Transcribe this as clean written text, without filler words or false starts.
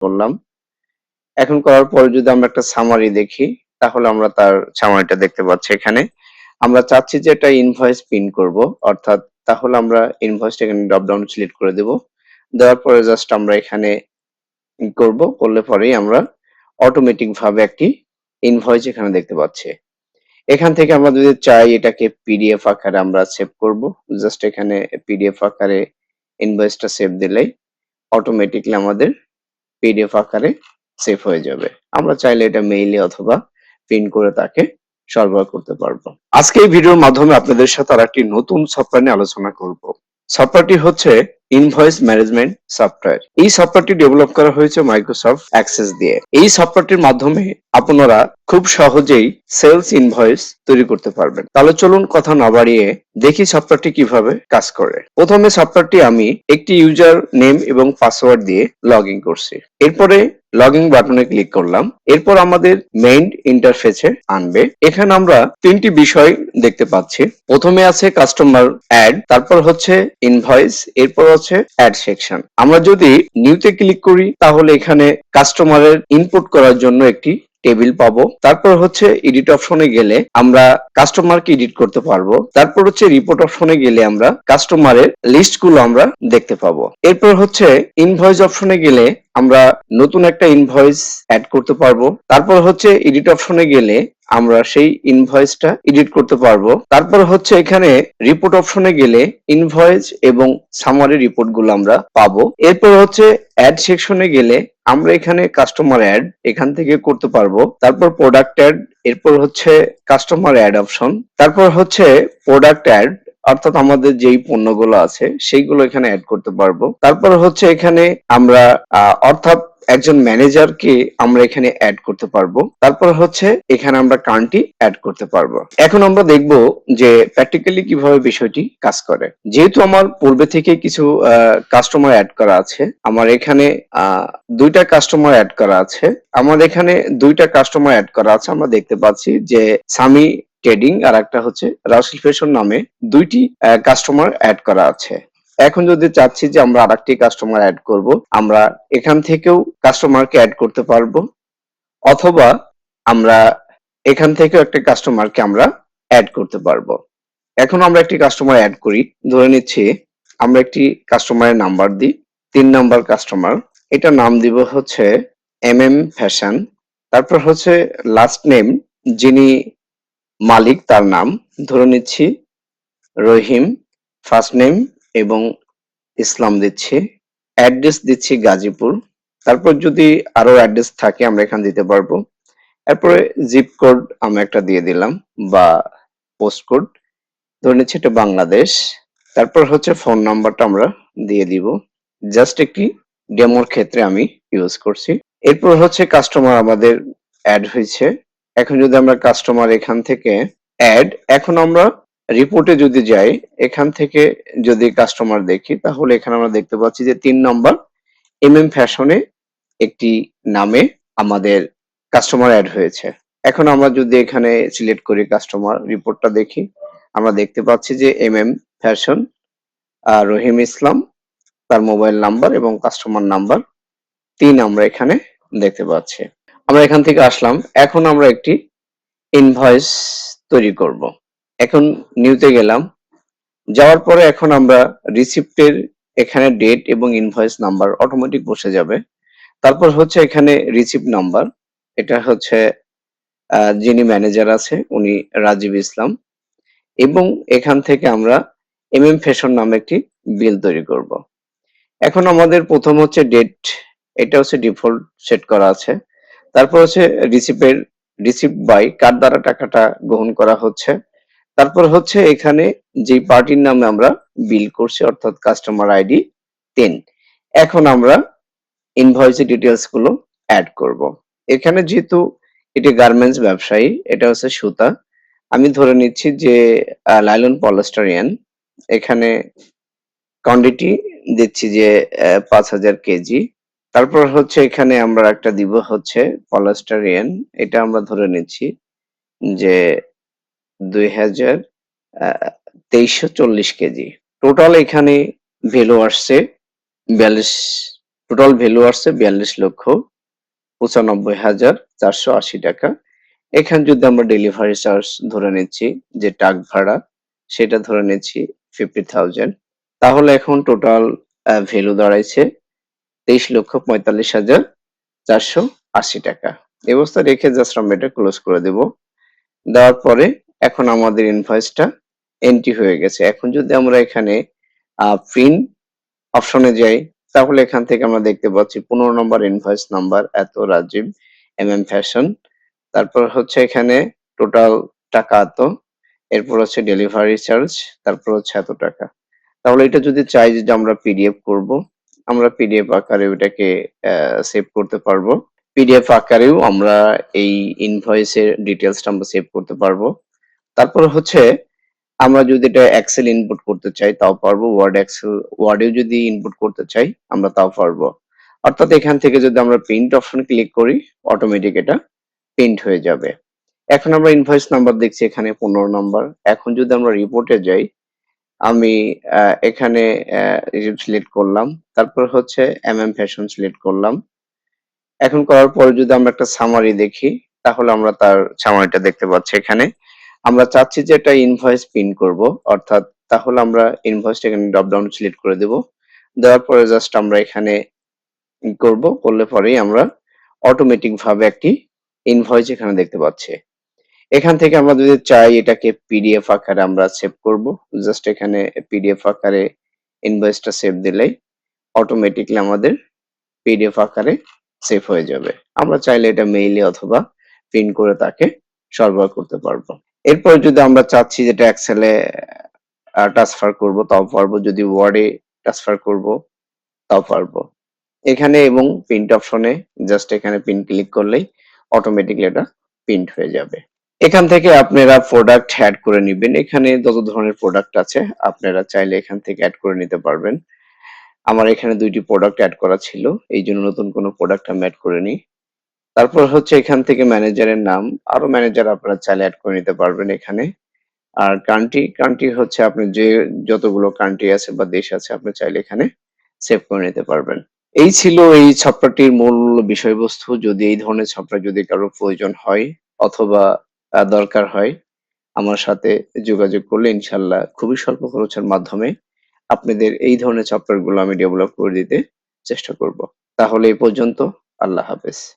করলাম। এখন করার পরে যদি আমরা একটা সামারি দেখি, তাহলে আমরা তার সামারিটা দেখতে পাচ্ছি এখানে। আমরা চাচ্ছি যে একটা ইনভয়েস প্রিন্ট করব, অর্থাৎ তাহলে আমরা ইনভয়েসটা এখানে ড্রপ ডাউন সিলেক্ট করে দেব। দেওয়ার পরে জাস্ট আমরা এখানে করলে পরেই আমরা অটোমেটিক ভাবে একটি ইনভয়েস এখানে দেখতে পাচ্ছি। এখান থেকে আমরা যদি চাই এটাকে পিডিএফ আকারে আমরা সেভ করব, জাস্ট এখানে পিডিএফ আকারে ইনভয়েসটা সেভ দিলেই অটোমেটিকলি আমাদের পিডিএফ আকারে সেভ হয়ে যাবে। আমরা চাইলে এটা মেইলে অথবা প্রিন্ট করে তাকে সরবরাহ করতে পারবো। আজকে এই ভিডিওর মাধ্যমে আপনাদের সাথে আর একটি নতুন সফটওয়্যার নিয়ে আলোচনা করব। সফটওয়্যারটি হচ্ছে ইনভয়েস ম্যানেজমেন্ট সফটওয়্যার। এই সফটওয়্যারটি ডেভেলপ করা হয়েছে মাইক্রোসফট অ্যাক্সেস দিয়ে। এই সফটওয়্যারটির মাধ্যমে আপনারা খুব সহজেই সেলস ইনভয়েস তৈরি করতে পারবেন। তাহলে চলুন কথা না বাড়িয়ে দেখি সফটওয়্যারটি কিভাবে কাজ করে। প্রথমে সফটওয়্যারটি আমি একটি ইউজার নেম এবং পাসওয়ার্ড দিয়ে লগ ইন করছি। এরপরে লগ ইন বাটনে ক্লিক করলাম। এরপর আমাদের মেইন ইন্টারফেসে আনবে। এখানে আমরা তিনটি বিষয় দেখতে পাচ্ছি। প্রথমে আছে কাস্টমার অ্যাড, তারপর হচ্ছে ইনভয়েস, এরপর হচ্ছে অ্যাড সেকশন। আমরা যদি নিউতে ক্লিক করি তাহলে এখানে কাস্টমারের ইনপুট করার জন্য একটি টেবিল পাবো। তারপর হচ্ছে এডিট অপশনে গেলে আমরা কাস্টমারকে এডিট করতে পারবো। তারপর হচ্ছে রিপোর্ট অপশনে গেলে আমরা কাস্টমারের লিস্ট গুলো আমরা দেখতে পাবো। এরপর হচ্ছে ইনভয়েস অপশনে গেলে আমরা নতুন একটা ইনভয়েস অ্যাড করতে পারবো। তারপর হচ্ছে এডিট অপশনে গেলে আমরা সেই ইনভয়েসটা এডিট করতে পারবো। তারপর হচ্ছে এখানে রিপোর্ট অপশনে গেলে ইনভয়েস এবং সামারি রিপোর্ট গুলো আমরা পাবো। এরপর হচ্ছে অ্যাড সেকশনে গেলে আমরা এখানে কাস্টমার অ্যাড এখান থেকে করতে পারবো। তারপর প্রোডাক্ট অ্যাড, এরপর হচ্ছে কাস্টমার অ্যাড অপশন, তারপর হচ্ছে প্রোডাক্ট অ্যাড, অর্থাৎ আমাদের যেই পণ্যগুলো আছে সেইগুলো এখানে অ্যাড করতে পারবো। তারপর হচ্ছে এখানে আমরা অর্থাৎ একজন ম্যানেজারকে আমরা এখানে অ্যাড করতে পারবো। তারপর হচ্ছে এখানে আমরা কান্ট্রি অ্যাড করতে পারবো। এখন আমরা দেখব যে প্র্যাকটিক্যালি কিভাবে বিষয়টি কাজ করে। যেহেতু আমার পূর্বে থেকে কিছু কাস্টমার অ্যাড করা আছে, আমার এখানে দুইটা কাস্টমার অ্যাড করা আছে। আমার এখানে দুইটা কাস্টমার অ্যাড করা আছে। আমরা দেখতে পাচ্ছি যে সামি ট্রেডিং আর একটা হচ্ছে রাসেল ফ্যাশন নামে দুইটি কাস্টমার অ্যাড করা আছে। এখন যদি চাচ্ছি যে আমরা আরেকটি কাস্টমার অ্যাড করব, আমরা এখান থেকেও কাস্টমারকে অ্যাড করতে পারবো, অথবা আমরা এখান থেকেও একটা কাস্টমারকে আমরা অ্যাড করতে পারবো। এখন আমরা একটি কাস্টমার অ্যাড করি। ধরে নিচ্ছি আমরা একটি কাস্টমারের নাম্বার দিই, 3 নাম্বার কাস্টমার। এটা নাম দিব হচ্ছে ফ্যাশন। তারপর হচ্ছে লাস্ট নেম, যিনি মালিক তার নাম ধরে নিচ্ছি রহিম। ফার্স্ট নেম এবং ইসলাম দিচ্ছি। অ্যাড্রেস দিচ্ছি গাজীপুর। তারপর যদি আরো অ্যাড্রেস থাকে আমরা এখানে দিতে পারবো। এরপরে জিপ কোড আমরা একটা দিয়ে দিলাম বা পোস্ট কোড, ধরে নিচ্ছি এটা বাংলাদেশ। তারপর হচ্ছে ফোন নাম্বারটা আমরা দিয়ে দিব, জাস্ট একটি ডেমোর ক্ষেত্রে আমি ইউজ করছি। এরপর হচ্ছে কাস্টমার আমাদের অ্যাড হয়েছে। এখন যদি আমরা কাস্টমার এখান থেকে অ্যাড, এখন আমরা রিপোর্টে যদি যাই, এখান থেকে যদি কাস্টমার দেখি তাহলে এখানে আমরা দেখতে পাচ্ছি যে 3 নম্বর ফ্যাশনে একটি নামে আমাদের কাস্টমার অ্যাড হয়েছে। এখন আমরা যদি এখানে সিলেক্ট করি কাস্টমার রিপোর্টটা দেখি, আমরা দেখতে পাচ্ছি যে ফ্যাশন রহিম ইসলাম, তার মোবাইল নাম্বার এবং কাস্টমার নাম্বার 3 আমরা এখানে দেখতে পাচ্ছি। আমরা এখান থেকে আসলাম। এখন আমরা একটি ইনভয়েস তৈরি করব। এখন নিউতে গেলাম। যাওয়ার পরে এখন আমরা রিসিপ্টের এখানে ডেট এবং ইনভয়েস নাম্বার অটোমেটিক বসে যাবে। তারপর হচ্ছে এখানে রিসিপ্ট নাম্বার, এটা হচ্ছে যিনি ম্যানেজার আছে উনি রাজীব ইসলাম, এবং এখান থেকে আমরা ফ্যাশন নামে একটি বিল তৈরি করব। এখন আমাদের প্রথম হচ্ছে ডেট, এটা হচ্ছে ডিফল্ট সেট করা আছে। তারপর হচ্ছে রিসিপ্ট বাই কার দ্বারা টাকাটা গ্রহণ করা হচ্ছে। তারপর হচ্ছে এখানে যে পার্টির নামে আমরা বিল করছি অর্থাৎ কাস্টমার আইডি 10। এখন আমরা ইনভয়েসের ডিটেলস গুলো অ্যাড করব। এখানে যেহেতু এটি গার্মেন্টস ব্যবসায়ী, এটা হচ্ছে সুতা, আমি ধরে নিচ্ছি যে লাইলন পলিস্টারিয়ান। এখানে কোয়ান্টিটি দিচ্ছি যে 5000 কেজি। তারপর হচ্ছে এখানে আমরা একটা দিব হচ্ছে পলিস্টারিয়ান, এটা আমরা ধরে নিচ্ছি যে 2340 কেজি। টোটাল এখানে ভ্যালু আসছে 42 টোটাল ভ্যালু আসছে 42,95,480 টাকা। এখানে যদি আমরা ডেলিভারি চার্জ ধরে নিচ্ছি, যে ট্রাক ভাড়া সেটা ধরে নিচ্ছি 50,000, তাহলে এখন টোটাল ভ্যালু দাঁড়াইছে 23,45,480 টাকা। এই অবস্থা রেখে জাস্ট আমরা এটা ক্লোজ করে দেব। দেওয়ার পরে এখন আমাদের ইনভয়েসটা এন্ট্রি হয়ে গেছে। এখন যদি আমরা এখানে প্রিন্ট অপশনে যাই, তাহলে এখান থেকে আমরা দেখতে পাচ্ছি 15 নম্বর ইনভয়েস নাম্বার এত রাজীব ফ্যাশন। তারপর হচ্ছে এখানে টোটাল টাকা এত, এরপর হচ্ছে ডেলিভারি চার্জ, তারপর হচ্ছে এত টাকা। তাহলে এটা যদি চাই যে আমরা পিডিএফ করব, আমরা পিডিএফ আকারে ওটাকে সেভ করতে পারবো। পিডিএফ আকারেও আমরা এই ইনভয়েসের ডিটেলসটা আমরা সেভ করতে পারবো। তারপর হচ্ছে আমরা যদি এটা এক্সেল ইনপুট করতে চাই তাও পারবো, ওয়ার্ডেও যদি ইনপুট করতে চাই আমরা তাও পারবো। অর্থাৎ এখান থেকে যদি আমরা প্রিন্ট অপশন ক্লিক করি, অটোমেটিক এটা প্রিন্ট হয়ে যাবে। এখন আমরা ইনভয়েস নাম্বার দেখছি এখানে 15 নাম্বার। এখন যদি আমরা রিপোর্টে যাই, আমি এখানে সিলেক্ট করলাম, তারপর হচ্ছে ফ্যাশন সিলেক্ট করলাম। এখন করার পরে যদি আমরা একটা সামারি দেখি, তাহলে আমরা তার সামারিটা দেখতে পাচ্ছি এখানে। আমরা চাচ্ছি যে একটা ইনভয়েস প্রিন্ট করব, অর্থাৎ তাহলে আমরা ইনভয়েসটা এখানে ড্রপ ডাউন সিলেক্ট করে দেব। দেওয়ার পরে জাস্ট আমরা এখানে করব, করলে পরেই আমরা অটোমেটিক ভাবে একটি ইনভয়েস এখানে দেখতে পাচ্ছি। এখান থেকে আমরা যদি চাই এটাকে পিডিএফ আকারে আমরা সেভ করব, জাস্ট এখানে পিডিএফ আকারে ইনভয়েসটা সেভ দিলেই অটোমেটিকলি আমাদের পিডিএফ আকারে সেভ হয়ে যাবে। আমরা চাইলে এটা মেইলে অথবা প্রিন্ট করে তাকে সরবরাহ করতে পারবো। এরপর যদি আমরা চাচ্ছি যেটা এক্সেলে ট্রান্সফার করব তাও পারবো, যদি ওয়ার্ডে ট্রান্সফার করব তাও পারবো। এখানে এবং প্রিন্ট অপশনে জাস্ট এখানে প্রিন্ট ক্লিক করলেই অটোমেটিকলি এটা প্রিন্ট হয়ে যাবে। এখান থেকে আপনারা প্রোডাক্ট অ্যাড করে নিবেন। এখানে যত ধরনের প্রোডাক্ট আছে আপনারা চাইলে এখান থেকে অ্যাড করে নিতে পারবেন। আমার এখানে 2টি প্রোডাক্ট অ্যাড করা ছিল, এই জন্য নতুন কোনো প্রোডাক্ট আমি অ্যাড করিনি। তারপর হচ্ছে এখান থেকে ম্যানেজারের নাম, আরো ম্যানেজার আপনারা চাইলে অ্যাড করে নিতে পারবেন এখানে। আর কান্ট্রি হচ্ছে আপনি যে যতগুলো কান্ট্রি আছে বা দেশ আছে আপনি চাইলে এখানে সেভ করে নিতে পারবেন। এই ছিল এই সফটওয়্যারটির মূল বিষয়বস্তু। যদি এই ধরনের সফটওয়্যার যদি কারো প্রয়োজন হয় অথবা দরকার হয়, আমার সাথে যোগাযোগ করলে ইনশাল্লাহ খুবই স্বল্প খরচের মাধ্যমে আপনাদের এই ধরনের সফটওয়্যার গুলো আমি ডেভেলপ করে দিতে চেষ্টা করব। তাহলে এই পর্যন্ত। আল্লাহ হাফেজ।